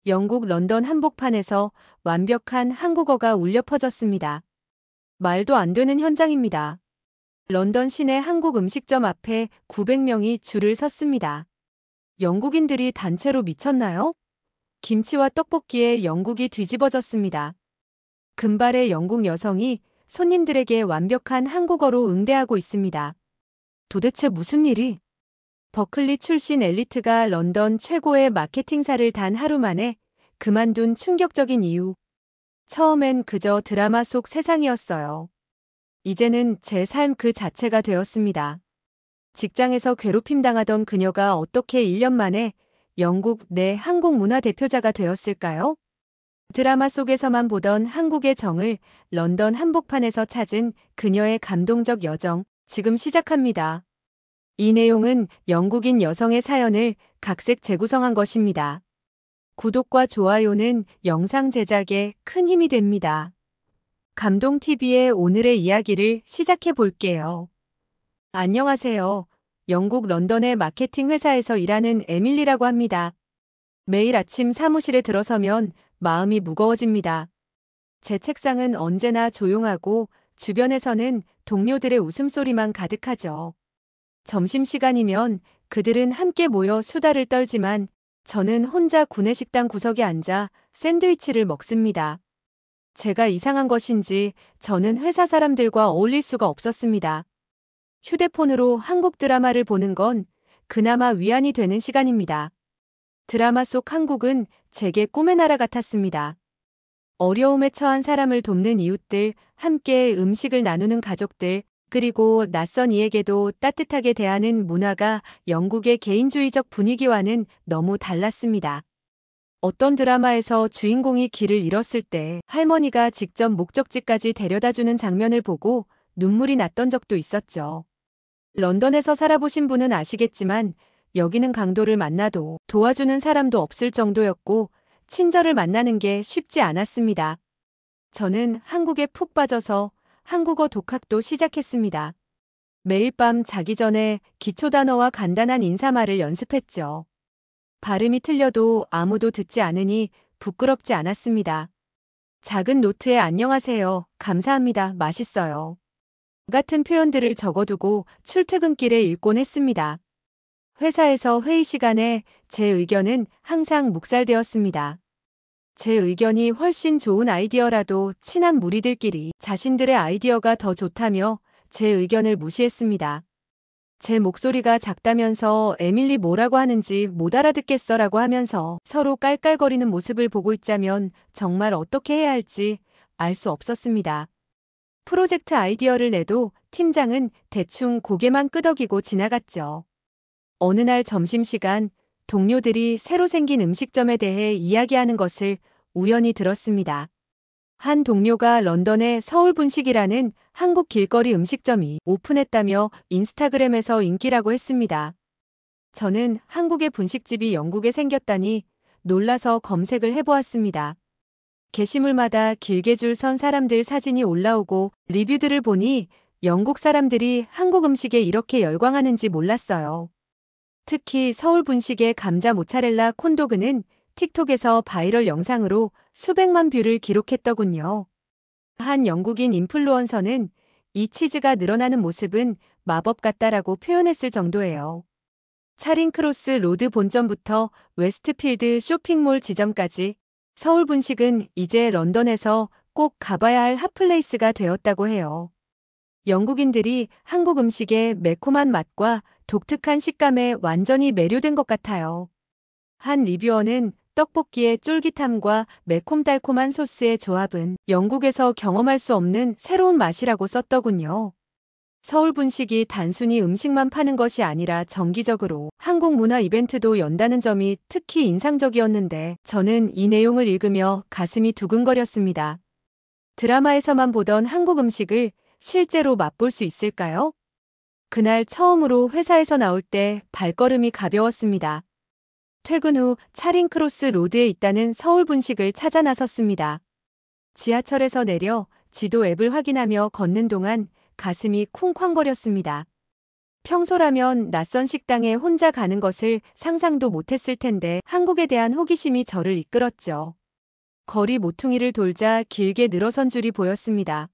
영국 런던 한복판에서 완벽한 한국어가 울려 퍼졌습니다. 말도 안 되는 현장입니다. 런던 시내 한국 음식점 앞에 900명이 줄을 섰습니다. 영국인들이 단체로 미쳤나요? 김치와 떡볶이에 영국이 뒤집어졌습니다. 금발의 영국 여성이 손님들에게 완벽한 한국어로 응대하고 있습니다. 도대체 무슨 일이? 버클리 출신 엘리트가 런던 최고의 마케팅사를 단 하루 만에 그만둔 충격적인 이유. 처음엔 그저 드라마 속 세상이었어요. 이제는 제 삶 그 자체가 되었습니다. 직장에서 괴롭힘 당하던 그녀가 어떻게 1년 만에 영국 내 한국 문화 대표자가 되었을까요? 드라마 속에서만 보던 한국의 정을 런던 한복판에서 찾은 그녀의 감동적 여정, 지금 시작합니다. 이 내용은 영국인 여성의 사연을 각색 재구성한 것입니다. 구독과 좋아요는 영상 제작에 큰 힘이 됩니다. 감동TV의 오늘의 이야기를 시작해 볼게요. 안녕하세요. 영국 런던의 마케팅 회사에서 일하는 에밀리라고 합니다. 매일 아침 사무실에 들어서면 마음이 무거워집니다. 제 책상은 언제나 조용하고 주변에서는 동료들의 웃음소리만 가득하죠. 점심시간이면 그들은 함께 모여 수다를 떨지만 저는 혼자 구내식당 구석에 앉아 샌드위치를 먹습니다. 제가 이상한 것인지 저는 회사 사람들과 어울릴 수가 없었습니다. 휴대폰으로 한국 드라마를 보는 건 그나마 위안이 되는 시간입니다. 드라마 속 한국은 제게 꿈의 나라 같았습니다. 어려움에 처한 사람을 돕는 이웃들, 함께 음식을 나누는 가족들, 그리고 낯선 이에게도 따뜻하게 대하는 문화가 영국의 개인주의적 분위기와는 너무 달랐습니다. 어떤 드라마에서 주인공이 길을 잃었을 때 할머니가 직접 목적지까지 데려다주는 장면을 보고 눈물이 났던 적도 있었죠. 런던에서 살아보신 분은 아시겠지만 여기는 강도를 만나도 도와주는 사람도 없을 정도였고 친절을 만나는 게 쉽지 않았습니다. 저는 한국에 푹 빠져서 한국어 독학도 시작했습니다. 매일 밤 자기 전에 기초 단어와 간단한 인사말을 연습했죠. 발음이 틀려도 아무도 듣지 않으니 부끄럽지 않았습니다. 작은 노트에 안녕하세요, 감사합니다, 맛있어요 같은 표현들을 적어두고 출퇴근길에 읽곤 했습니다. 회사에서 회의 시간에 제 의견은 항상 묵살되었습니다. 제 의견이 훨씬 좋은 아이디어라도 친한 무리들끼리 자신들의 아이디어가 더 좋다며 제 의견을 무시했습니다. 제 목소리가 작다면서 에밀리 뭐라고 하는지 못 알아듣겠어라고 하면서 서로 깔깔거리는 모습을 보고 있자면 정말 어떻게 해야 할지 알 수 없었습니다. 프로젝트 아이디어를 내도 팀장은 대충 고개만 끄덕이고 지나갔죠. 어느 날 점심시간 동료들이 새로 생긴 음식점에 대해 이야기하는 것을 우연히 들었습니다. 한 동료가 런던의 서울분식이라는 한국 길거리 음식점이 오픈했다며 인스타그램에서 인기라고 했습니다. 저는 한국의 분식집이 영국에 생겼다니 놀라서 검색을 해보았습니다. 게시물마다 길게 줄 선 사람들 사진이 올라오고 리뷰들을 보니 영국 사람들이 한국 음식에 이렇게 열광하는지 몰랐어요. 특히 서울 분식의 감자 모차렐라 콘도그는 틱톡에서 바이럴 영상으로 수백만 뷰를 기록했더군요. 한 영국인 인플루언서는 이 치즈가 늘어나는 모습은 마법 같다라고 표현했을 정도예요. 차링크로스 로드 본점부터 웨스트필드 쇼핑몰 지점까지 서울 분식은 이제 런던에서 꼭 가봐야 할 핫플레이스가 되었다고 해요. 영국인들이 한국 음식의 매콤한 맛과 독특한 식감에 완전히 매료된 것 같아요. 한 리뷰어는 떡볶이의 쫄깃함과 매콤달콤한 소스의 조합은 영국에서 경험할 수 없는 새로운 맛이라고 썼더군요. 서울 분식이 단순히 음식만 파는 것이 아니라 정기적으로 한국 문화 이벤트도 연다는 점이 특히 인상적이었는데 저는 이 내용을 읽으며 가슴이 두근거렸습니다. 드라마에서만 보던 한국 음식을 실제로 맛볼 수 있을까요? 그날 처음으로 회사에서 나올 때 발걸음이 가벼웠습니다. 퇴근 후 차링크로스 로드에 있다는 서울 분식을 찾아 나섰습니다. 지하철에서 내려 지도 앱을 확인하며 걷는 동안 가슴이 쿵쾅거렸습니다. 평소라면 낯선 식당에 혼자 가는 것을 상상도 못했을 텐데 한국에 대한 호기심이 저를 이끌었죠. 거리 모퉁이를 돌자 길게 늘어선 줄이 보였습니다.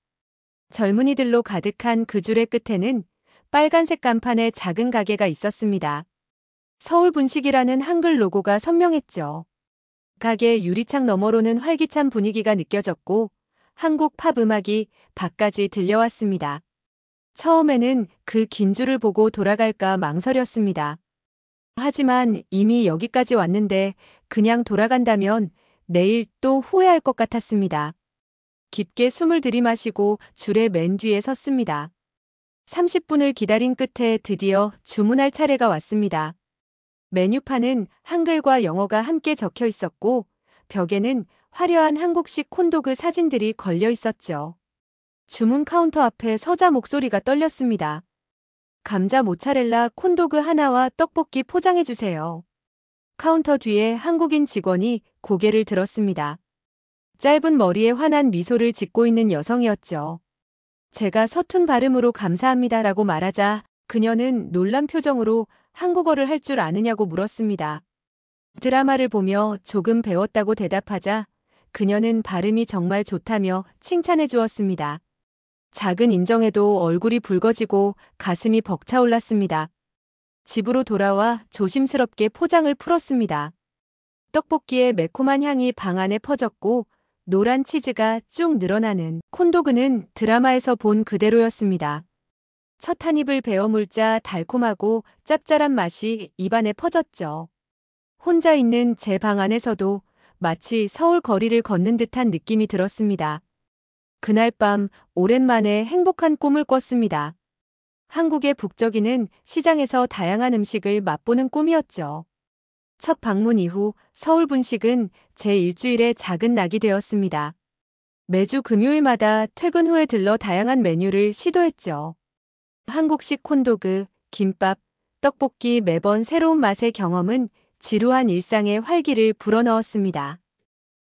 젊은이들로 가득한 그 줄의 끝에는 빨간색 간판에 작은 가게가 있었습니다. 서울 분식이라는 한글 로고가 선명했죠. 가게 유리창 너머로는 활기찬 분위기가 느껴졌고 한국 팝 음악이 밖까지 들려왔습니다. 처음에는 그 긴 줄을 보고 돌아갈까 망설였습니다. 하지만 이미 여기까지 왔는데 그냥 돌아간다면 내일 또 후회할 것 같았습니다. 깊게 숨을 들이마시고 줄의 맨 뒤에 섰습니다. 30분을 기다린 끝에 드디어 주문할 차례가 왔습니다. 메뉴판은 한글과 영어가 함께 적혀 있었고 벽에는 화려한 한국식 콘도그 사진들이 걸려 있었죠. 주문 카운터 앞에 서자 목소리가 떨렸습니다. 감자 모차렐라 콘도그 하나와 떡볶이 포장해 주세요. 카운터 뒤에 한국인 직원이 고개를 들었습니다. 짧은 머리에 환한 미소를 짓고 있는 여성이었죠. 제가 서툰 발음으로 감사합니다라고 말하자 그녀는 놀란 표정으로 한국어를 할 줄 아느냐고 물었습니다. 드라마를 보며 조금 배웠다고 대답하자 그녀는 발음이 정말 좋다며 칭찬해 주었습니다. 작은 인정에도 얼굴이 붉어지고 가슴이 벅차올랐습니다. 집으로 돌아와 조심스럽게 포장을 풀었습니다. 떡볶이의 매콤한 향이 방 안에 퍼졌고 노란 치즈가 쭉 늘어나는 콘도그는 드라마에서 본 그대로였습니다. 첫 한 입을 베어 물자 달콤하고 짭짤한 맛이 입안에 퍼졌죠. 혼자 있는 제 방 안에서도 마치 서울 거리를 걷는 듯한 느낌이 들었습니다. 그날 밤 오랜만에 행복한 꿈을 꿨습니다. 한국의 북적이는 시장에서 다양한 음식을 맛보는 꿈이었죠. 첫 방문 이후 서울 분식은 제 일주일의 작은 낙이 되었습니다. 매주 금요일마다 퇴근 후에 들러 다양한 메뉴를 시도했죠. 한국식 콘도그, 김밥, 떡볶이 매번 새로운 맛의 경험은 지루한 일상에 활기를 불어넣었습니다.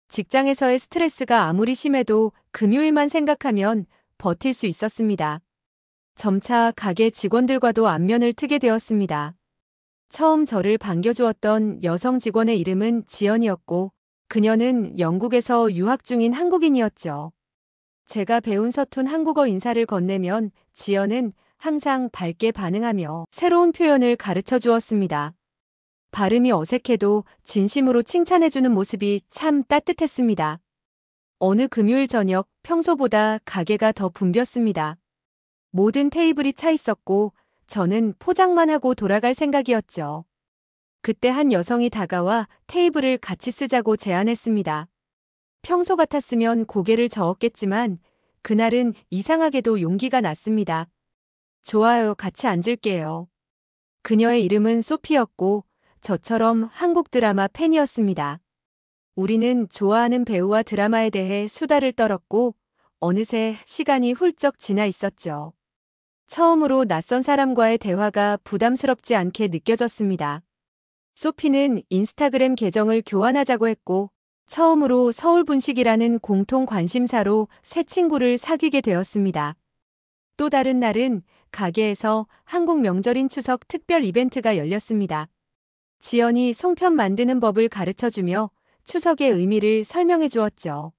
직장에서의 스트레스가 아무리 심해도 금요일만 생각하면 버틸 수 있었습니다. 점차 가게 직원들과도 안면을 트게 되었습니다. 처음 저를 반겨주었던 여성 직원의 이름은 지연이었고 그녀는 영국에서 유학 중인 한국인이었죠. 제가 배운 서툰 한국어 인사를 건네면 지연은 항상 밝게 반응하며 새로운 표현을 가르쳐 주었습니다. 발음이 어색해도 진심으로 칭찬해주는 모습이 참 따뜻했습니다. 어느 금요일 저녁 평소보다 가게가 더 붐볐습니다. 모든 테이블이 차 있었고 저는 포장만 하고 돌아갈 생각이었죠. 그때 한 여성이 다가와 테이블을 같이 쓰자고 제안했습니다. 평소 같았으면 고개를 저었겠지만 그날은 이상하게도 용기가 났습니다. 좋아요, 같이 앉을게요. 그녀의 이름은 소피였고 저처럼 한국 드라마 팬이었습니다. 우리는 좋아하는 배우와 드라마에 대해 수다를 떨었고 어느새 시간이 훌쩍 지나 있었죠. 처음으로 낯선 사람과의 대화가 부담스럽지 않게 느껴졌습니다. 소피는 인스타그램 계정을 교환하자고 했고 처음으로 서울 분식이라는 공통 관심사로 새 친구를 사귀게 되었습니다. 또 다른 날은 가게에서 한국 명절인 추석 특별 이벤트가 열렸습니다. 지연이 송편 만드는 법을 가르쳐주며 추석의 의미를 설명해 주었죠.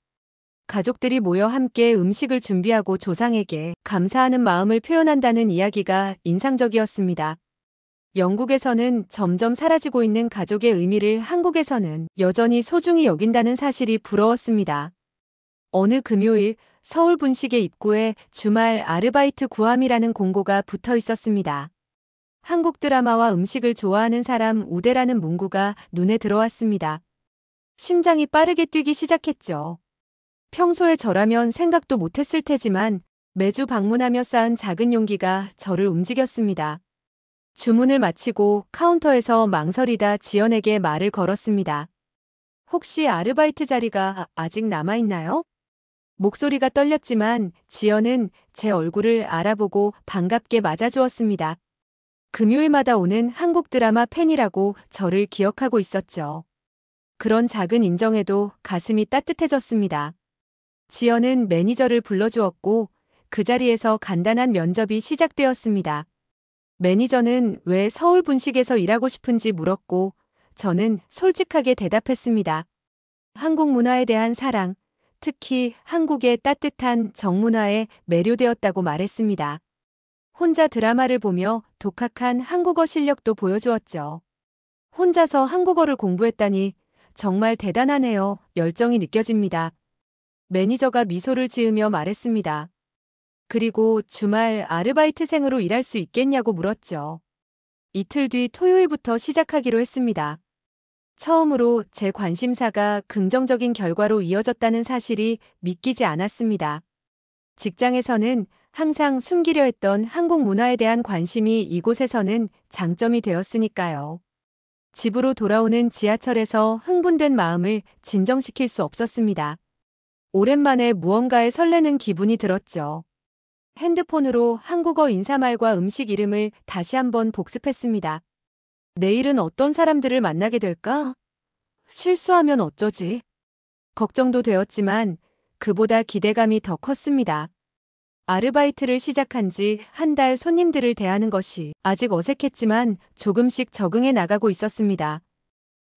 가족들이 모여 함께 음식을 준비하고 조상에게 감사하는 마음을 표현한다는 이야기가 인상적이었습니다. 영국에서는 점점 사라지고 있는 가족의 의미를 한국에서는 여전히 소중히 여긴다는 사실이 부러웠습니다. 어느 금요일 서울 분식의 입구에 주말 아르바이트 구함이라는 공고가 붙어 있었습니다. 한국 드라마와 음식을 좋아하는 사람 우대라는 문구가 눈에 들어왔습니다. 심장이 빠르게 뛰기 시작했죠. 평소에 저라면 생각도 못했을 테지만 매주 방문하며 쌓은 작은 용기가 저를 움직였습니다. 주문을 마치고 카운터에서 망설이다 지연에게 말을 걸었습니다. 혹시 아르바이트 자리가 아직 남아있나요? 목소리가 떨렸지만 지연은 제 얼굴을 알아보고 반갑게 맞아주었습니다. 금요일마다 오는 한국 드라마 팬이라고 저를 기억하고 있었죠. 그런 작은 인정에도 가슴이 따뜻해졌습니다. 지연은 매니저를 불러주었고 그 자리에서 간단한 면접이 시작되었습니다. 매니저는 왜 서울 분식에서 일하고 싶은지 물었고, 저는 솔직하게 대답했습니다. 한국 문화에 대한 사랑, 특히 한국의 따뜻한 정문화에 매료되었다고 말했습니다. 혼자 드라마를 보며 독학한 한국어 실력도 보여주었죠. 혼자서 한국어를 공부했다니 정말 대단하네요. 열정이 느껴집니다. 매니저가 미소를 지으며 말했습니다. 그리고 주말 아르바이트생으로 일할 수 있겠냐고 물었죠. 이틀 뒤 토요일부터 시작하기로 했습니다. 처음으로 제 관심사가 긍정적인 결과로 이어졌다는 사실이 믿기지 않았습니다. 직장에서는 항상 숨기려 했던 한국 문화에 대한 관심이 이곳에서는 장점이 되었으니까요. 집으로 돌아오는 지하철에서 흥분된 마음을 진정시킬 수 없었습니다. 오랜만에 무언가에 설레는 기분이 들었죠. 핸드폰으로 한국어 인사말과 음식 이름을 다시 한번 복습했습니다. 내일은 어떤 사람들을 만나게 될까? 실수하면 어쩌지? 걱정도 되었지만 그보다 기대감이 더 컸습니다. 아르바이트를 시작한 지 한 달 손님들을 대하는 것이 아직 어색했지만 조금씩 적응해 나가고 있었습니다.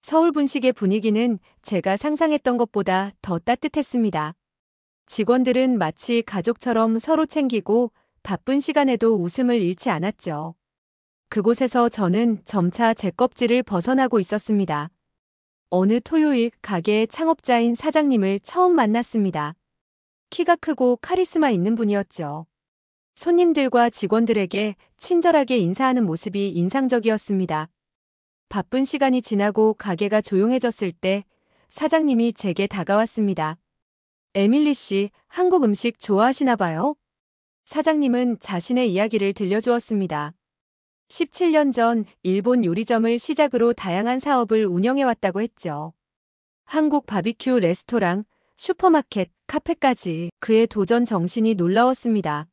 서울 분식의 분위기는 제가 상상했던 것보다 더 따뜻했습니다. 직원들은 마치 가족처럼 서로 챙기고 바쁜 시간에도 웃음을 잃지 않았죠. 그곳에서 저는 점차 제 껍질을 벗어나고 있었습니다. 어느 토요일 가게의 창업자인 사장님을 처음 만났습니다. 키가 크고 카리스마 있는 분이었죠. 손님들과 직원들에게 친절하게 인사하는 모습이 인상적이었습니다. 바쁜 시간이 지나고 가게가 조용해졌을 때 사장님이 제게 다가왔습니다. 에밀리 씨, 한국 음식 좋아하시나 봐요? 사장님은 자신의 이야기를 들려주었습니다. 17년 전 일본 요리점을 시작으로 다양한 사업을 운영해왔다고 했죠. 한국 바비큐 레스토랑, 슈퍼마켓, 카페까지 그의 도전 정신이 놀라웠습니다.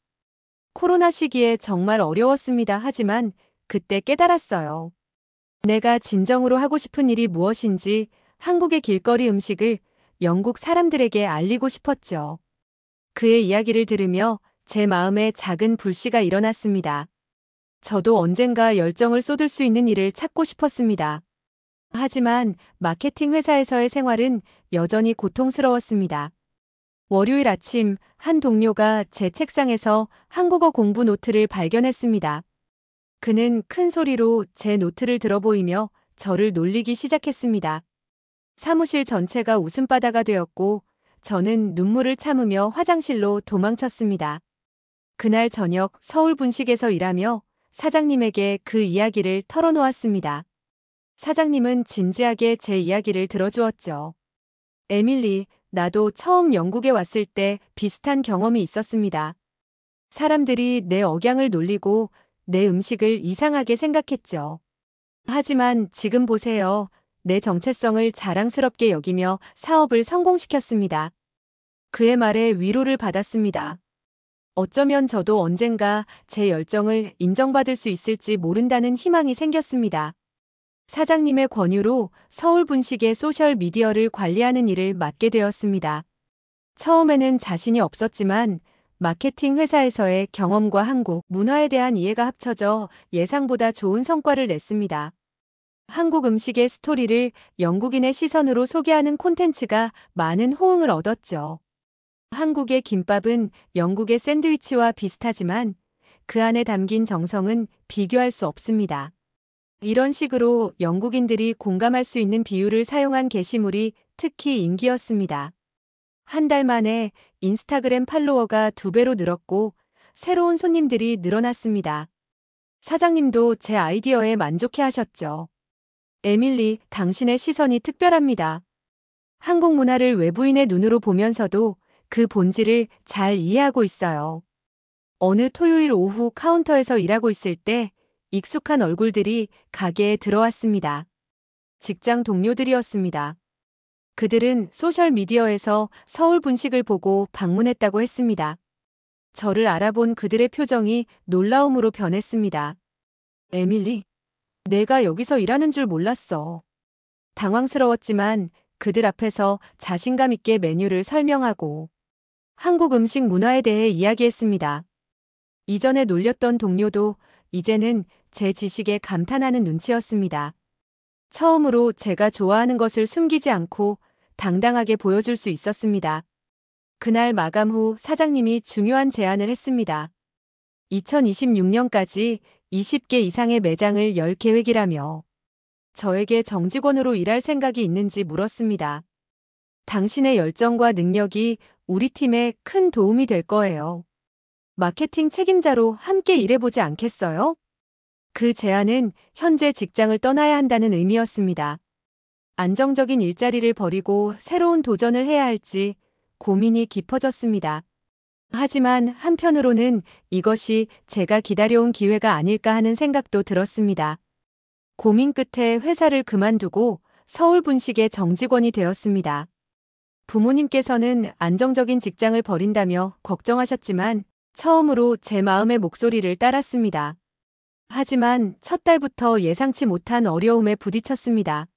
코로나 시기에 정말 어려웠습니다. 하지만 그때 깨달았어요. 내가 진정으로 하고 싶은 일이 무엇인지 한국의 길거리 음식을 영국 사람들에게 알리고 싶었죠. 그의 이야기를 들으며 제 마음에 작은 불씨가 일어났습니다. 저도 언젠가 열정을 쏟을 수 있는 일을 찾고 싶었습니다. 하지만 마케팅 회사에서의 생활은 여전히 고통스러웠습니다. 월요일 아침 한 동료가 제 책상에서 한국어 공부 노트를 발견했습니다. 그는 큰 소리로 제 노트를 들어보이며 저를 놀리기 시작했습니다. 사무실 전체가 웃음바다가 되었고 저는 눈물을 참으며 화장실로 도망쳤습니다. 그날 저녁 서울 분식에서 일하며 사장님에게 그 이야기를 털어놓았습니다. 사장님은 진지하게 제 이야기를 들어주었죠. 에밀리, 나도 처음 영국에 왔을 때 비슷한 경험이 있었습니다. 사람들이 내 억양을 놀리고 내 음식을 이상하게 생각했죠. 하지만 지금 보세요. 내 정체성을 자랑스럽게 여기며 사업을 성공시켰습니다. 그의 말에 위로를 받았습니다. 어쩌면 저도 언젠가 제 열정을 인정받을 수 있을지 모른다는 희망이 생겼습니다. 사장님의 권유로 서울 분식의 소셜 미디어를 관리하는 일을 맡게 되었습니다. 처음에는 자신이 없었지만 마케팅 회사에서의 경험과 한국 문화에 대한 이해가 합쳐져 예상보다 좋은 성과를 냈습니다. 한국 음식의 스토리를 영국인의 시선으로 소개하는 콘텐츠가 많은 호응을 얻었죠. 한국의 김밥은 영국의 샌드위치와 비슷하지만 그 안에 담긴 정성은 비교할 수 없습니다. 이런 식으로 영국인들이 공감할 수 있는 비유를 사용한 게시물이 특히 인기였습니다. 한 달 만에 인스타그램 팔로워가 2배로 늘었고 새로운 손님들이 늘어났습니다. 사장님도 제 아이디어에 만족해 하셨죠. 에밀리, 당신의 시선이 특별합니다. 한국 문화를 외부인의 눈으로 보면서도 그 본질을 잘 이해하고 있어요. 어느 토요일 오후 카운터에서 일하고 있을 때 익숙한 얼굴들이 가게에 들어왔습니다. 직장 동료들이었습니다. 그들은 소셜미디어에서 서울 분식을 보고 방문했다고 했습니다. 저를 알아본 그들의 표정이 놀라움으로 변했습니다. 에밀리, 내가 여기서 일하는 줄 몰랐어. 당황스러웠지만 그들 앞에서 자신감 있게 메뉴를 설명하고 한국 음식 문화에 대해 이야기했습니다. 이전에 놀렸던 동료도 이제는 제 지식에 감탄하는 눈치였습니다. 처음으로 제가 좋아하는 것을 숨기지 않고 당당하게 보여줄 수 있었습니다. 그날 마감 후 사장님이 중요한 제안을 했습니다. 2026년까지 20개 이상의 매장을 열 계획이라며 저에게 정직원으로 일할 생각이 있는지 물었습니다. 당신의 열정과 능력이 우리 팀에 큰 도움이 될 거예요. 마케팅 책임자로 함께 일해보지 않겠어요? 그 제안은 현재 직장을 떠나야 한다는 의미였습니다. 안정적인 일자리를 버리고 새로운 도전을 해야 할지 고민이 깊어졌습니다. 하지만 한편으로는 이것이 제가 기다려온 기회가 아닐까 하는 생각도 들었습니다. 고민 끝에 회사를 그만두고 서울 분식의 정직원이 되었습니다. 부모님께서는 안정적인 직장을 버린다며 걱정하셨지만 처음으로 제 마음의 목소리를 따랐습니다. 하지만 첫 달부터 예상치 못한 어려움에 부딪혔습니다.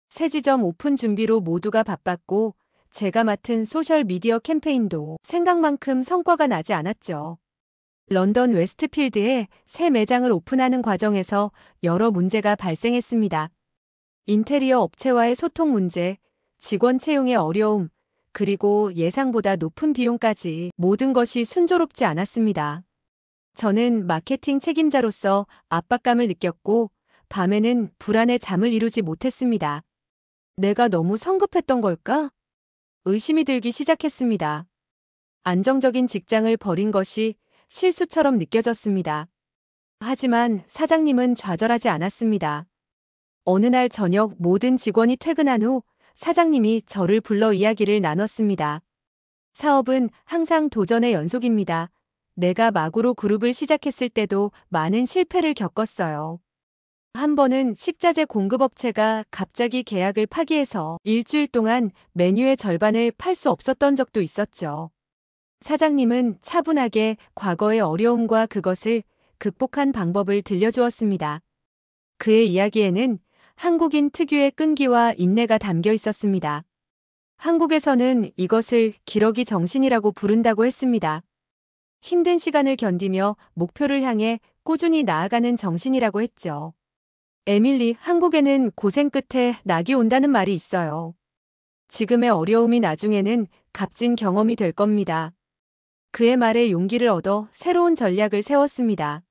새 지점 오픈 준비로 모두가 바빴고 제가 맡은 소셜미디어 캠페인도 생각만큼 성과가 나지 않았죠. 런던 웨스트필드에 새 매장을 오픈하는 과정에서 여러 문제가 발생했습니다. 인테리어 업체와의 소통 문제, 직원 채용의 어려움, 그리고 예상보다 높은 비용까지 모든 것이 순조롭지 않았습니다. 저는 마케팅 책임자로서 압박감을 느꼈고 밤에는 불안에 잠을 이루지 못했습니다. 내가 너무 성급했던 걸까? 의심이 들기 시작했습니다. 안정적인 직장을 버린 것이 실수처럼 느껴졌습니다. 하지만 사장님은 좌절하지 않았습니다. 어느 날 저녁 모든 직원이 퇴근한 후 사장님이 저를 불러 이야기를 나눴습니다. 사업은 항상 도전의 연속입니다. 내가 마구로 그룹을 시작했을 때도 많은 실패를 겪었어요. 한 번은 식자재 공급업체가 갑자기 계약을 파기해서 일주일 동안 메뉴의 절반을 팔 수 없었던 적도 있었죠. 사장님은 차분하게 과거의 어려움과 그것을 극복한 방법을 들려주었습니다. 그의 이야기에는 한국인 특유의 끈기와 인내가 담겨 있었습니다. 한국에서는 이것을 기러기 정신이라고 부른다고 했습니다. 힘든 시간을 견디며 목표를 향해 꾸준히 나아가는 정신이라고 했죠. 에밀리, 한국에는 고생 끝에 낙이 온다는 말이 있어요. 지금의 어려움이 나중에는 값진 경험이 될 겁니다. 그의 말에 용기를 얻어 새로운 전략을 세웠습니다.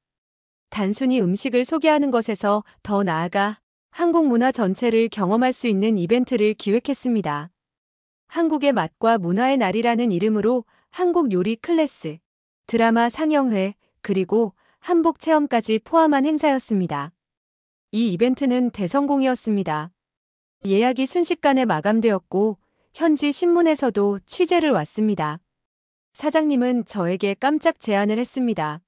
단순히 음식을 소개하는 것에서 더 나아가 한국 문화 전체를 경험할 수 있는 이벤트를 기획했습니다. 한국의 맛과 문화의 날이라는 이름으로 한국 요리 클래스, 드라마 상영회, 그리고 한복 체험까지 포함한 행사였습니다. 이 이벤트는 대성공이었습니다. 예약이 순식간에 마감되었고 현지 신문에서도 취재를 왔습니다. 사장님은 저에게 깜짝 제안을 했습니다.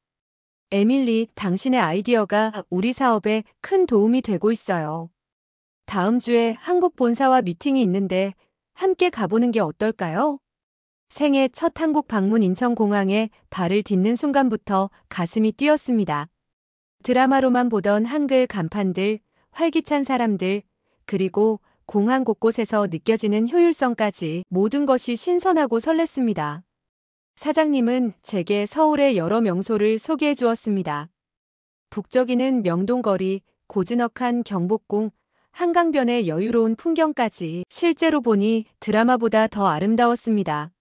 에밀리, 당신의 아이디어가 우리 사업에 큰 도움이 되고 있어요. 다음 주에 한국 본사와 미팅이 있는데 함께 가보는 게 어떨까요? 생애 첫 한국 방문 인천공항에 발을 딛는 순간부터 가슴이 뛰었습니다. 드라마로만 보던 한글 간판들, 활기찬 사람들, 그리고 공항 곳곳에서 느껴지는 효율성까지 모든 것이 신선하고 설렜습니다. 사장님은 제게 서울의 여러 명소를 소개해 주었습니다. 북적이는 명동거리, 고즈넉한 경복궁, 한강변의 여유로운 풍경까지 실제로 보니 드라마보다 더 아름다웠습니다.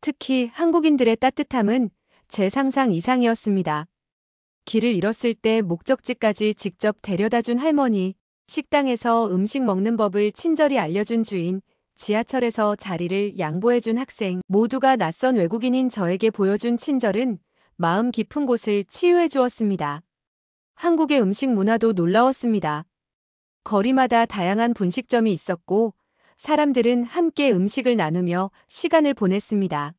특히 한국인들의 따뜻함은 제 상상 이상이었습니다. 길을 잃었을 때 목적지까지 직접 데려다준 할머니, 식당에서 음식 먹는 법을 친절히 알려준 주인, 지하철에서 자리를 양보해준 학생, 모두가 낯선 외국인인 저에게 보여준 친절은 마음 깊은 곳을 치유해 주었습니다. 한국의 음식 문화도 놀라웠습니다. 거리마다 다양한 분식점이 있었고 사람들은 함께 음식을 나누며 시간을 보냈습니다.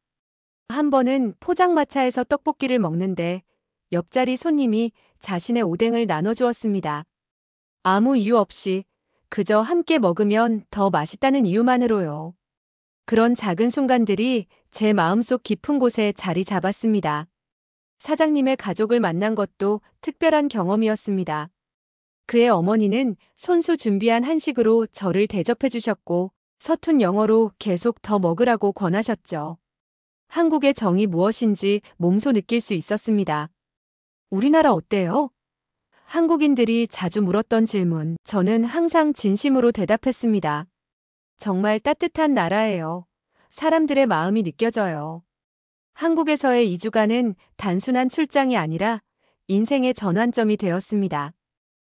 한 번은 포장마차에서 떡볶이를 먹는데 옆자리 손님이 자신의 오뎅을 나눠주었습니다. 아무 이유 없이 그저 함께 먹으면 더 맛있다는 이유만으로요. 그런 작은 순간들이 제 마음속 깊은 곳에 자리 잡았습니다. 사장님의 가족을 만난 것도 특별한 경험이었습니다. 그의 어머니는 손수 준비한 한식으로 저를 대접해 주셨고 서툰 영어로 계속 더 먹으라고 권하셨죠. 한국의 정이 무엇인지 몸소 느낄 수 있었습니다. 우리나라 어때요? 한국인들이 자주 물었던 질문, 저는 항상 진심으로 대답했습니다. 정말 따뜻한 나라예요. 사람들의 마음이 느껴져요. 한국에서의 2주간은 단순한 출장이 아니라 인생의 전환점이 되었습니다.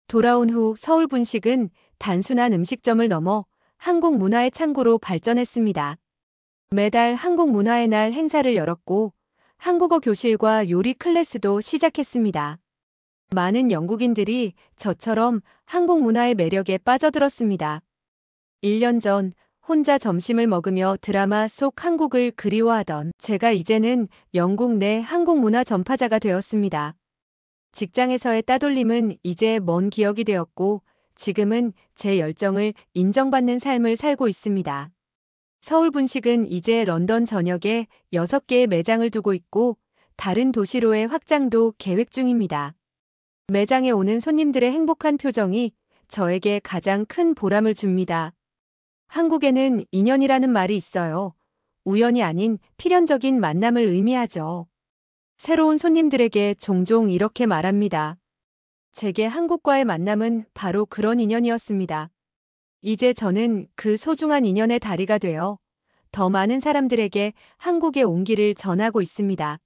돌아온 후 서울 분식은 단순한 음식점을 넘어 한국 문화의 창구로 발전했습니다. 매달 한국 문화의 날 행사를 열었고 한국어 교실과 요리 클래스도 시작했습니다. 많은 영국인들이 저처럼 한국 문화의 매력에 빠져들었습니다. 1년 전 혼자 점심을 먹으며 드라마 속 한국을 그리워하던 제가 이제는 영국 내 한국 문화 전파자가 되었습니다. 직장에서의 따돌림은 이제 먼 기억이 되었고 지금은 제 열정을 인정받는 삶을 살고 있습니다. 서울 분식은 이제 런던 전역에 6개의 매장을 두고 있고 다른 도시로의 확장도 계획 중입니다. 매장에 오는 손님들의 행복한 표정이 저에게 가장 큰 보람을 줍니다. 한국에는 인연이라는 말이 있어요. 우연이 아닌 필연적인 만남을 의미하죠. 새로운 손님들에게 종종 이렇게 말합니다. 제게 한국과의 만남은 바로 그런 인연이었습니다. 이제 저는 그 소중한 인연의 다리가 되어 더 많은 사람들에게 한국의 온기를 전하고 있습니다.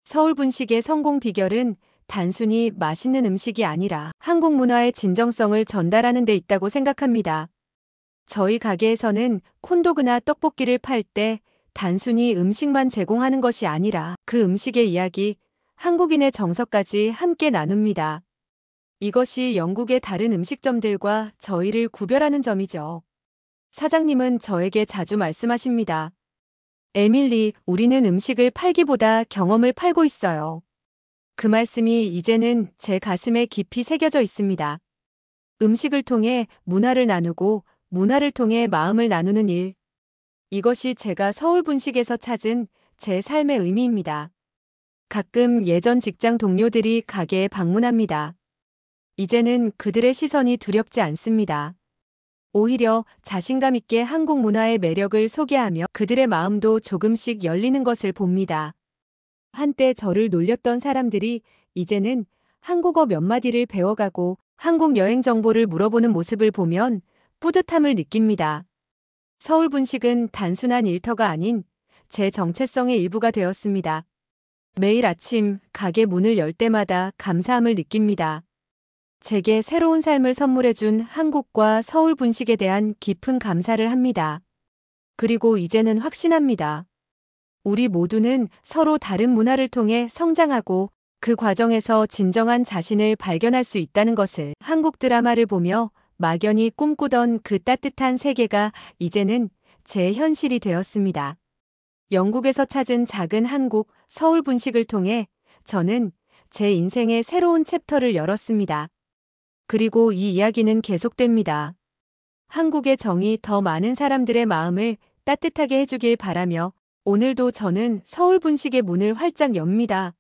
서울 분식의 성공 비결은 단순히 맛있는 음식이 아니라 한국 문화의 진정성을 전달하는 데 있다고 생각합니다. 저희 가게에서는 콘도그나 떡볶이를 팔 때 단순히 음식만 제공하는 것이 아니라 그 음식의 이야기, 한국인의 정서까지 함께 나눕니다. 이것이 영국의 다른 음식점들과 저희를 구별하는 점이죠. 사장님은 저에게 자주 말씀하십니다. 에밀리, 우리는 음식을 팔기보다 경험을 팔고 있어요. 그 말씀이 이제는 제 가슴에 깊이 새겨져 있습니다. 음식을 통해 문화를 나누고 문화를 통해 마음을 나누는 일. 이것이 제가 서울 분식에서 찾은 제 삶의 의미입니다. 가끔 예전 직장 동료들이 가게에 방문합니다. 이제는 그들의 시선이 두렵지 않습니다. 오히려 자신감 있게 한국 문화의 매력을 소개하며 그들의 마음도 조금씩 열리는 것을 봅니다. 한때 저를 놀렸던 사람들이 이제는 한국어 몇 마디를 배워가고 한국 여행 정보를 물어보는 모습을 보면 뿌듯함을 느낍니다. 서울 분식은 단순한 일터가 아닌 제 정체성의 일부가 되었습니다. 매일 아침 가게 문을 열 때마다 감사함을 느낍니다. 제게 새로운 삶을 선물해준 한국과 서울 분식에 대한 깊은 감사를 합니다. 그리고 이제는 확신합니다. 우리 모두는 서로 다른 문화를 통해 성장하고 그 과정에서 진정한 자신을 발견할 수 있다는 것을 한국 드라마를 보며 막연히 꿈꾸던 그 따뜻한 세계가 이제는 제 현실이 되었습니다. 영국에서 찾은 작은 한국, 서울 분식을 통해 저는 제 인생의 새로운 챕터를 열었습니다. 그리고 이 이야기는 계속됩니다. 한국의 정이 더 많은 사람들의 마음을 따뜻하게 해주길 바라며 오늘도 저는 서울 분식의 문을 활짝 엽니다.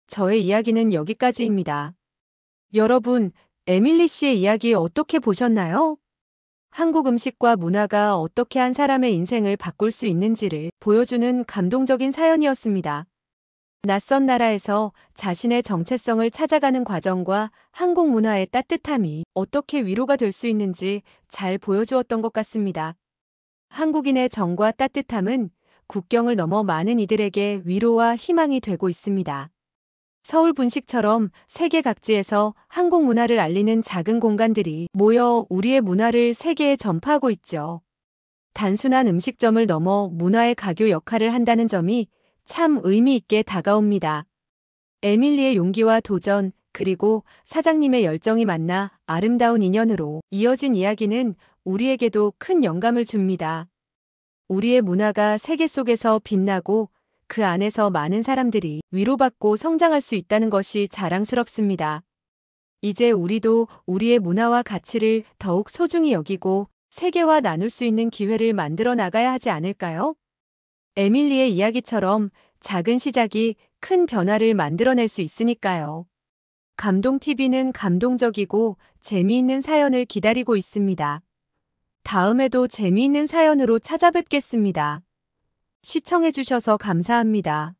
저의 이야기는 여기까지입니다. 여러분, 에밀리 씨의 이야기 어떻게 보셨나요? 한국 음식과 문화가 어떻게 한 사람의 인생을 바꿀 수 있는지를 보여주는 감동적인 사연이었습니다. 낯선 나라에서 자신의 정체성을 찾아가는 과정과 한국 문화의 따뜻함이 어떻게 위로가 될 수 있는지 잘 보여주었던 것 같습니다. 한국인의 정과 따뜻함은 국경을 넘어 많은 이들에게 위로와 희망이 되고 있습니다. 서울 분식처럼 세계 각지에서 한국 문화를 알리는 작은 공간들이 모여 우리의 문화를 세계에 전파하고 있죠. 단순한 음식점을 넘어 문화의 가교 역할을 한다는 점이 참 의미 있게 다가옵니다. 에밀리의 용기와 도전, 그리고 사장님의 열정이 만나 아름다운 인연으로 이어진 이야기는 우리에게도 큰 영감을 줍니다. 우리의 문화가 세계 속에서 빛나고 그 안에서 많은 사람들이 위로받고 성장할 수 있다는 것이 자랑스럽습니다. 이제 우리도 우리의 문화와 가치를 더욱 소중히 여기고 세계와 나눌 수 있는 기회를 만들어 나가야 하지 않을까요? 에밀리의 이야기처럼 작은 시작이 큰 변화를 만들어낼 수 있으니까요. 감동TV는 감동적이고 재미있는 사연을 기다리고 있습니다. 다음에도 재미있는 사연으로 찾아뵙겠습니다. 시청해주셔서 감사합니다.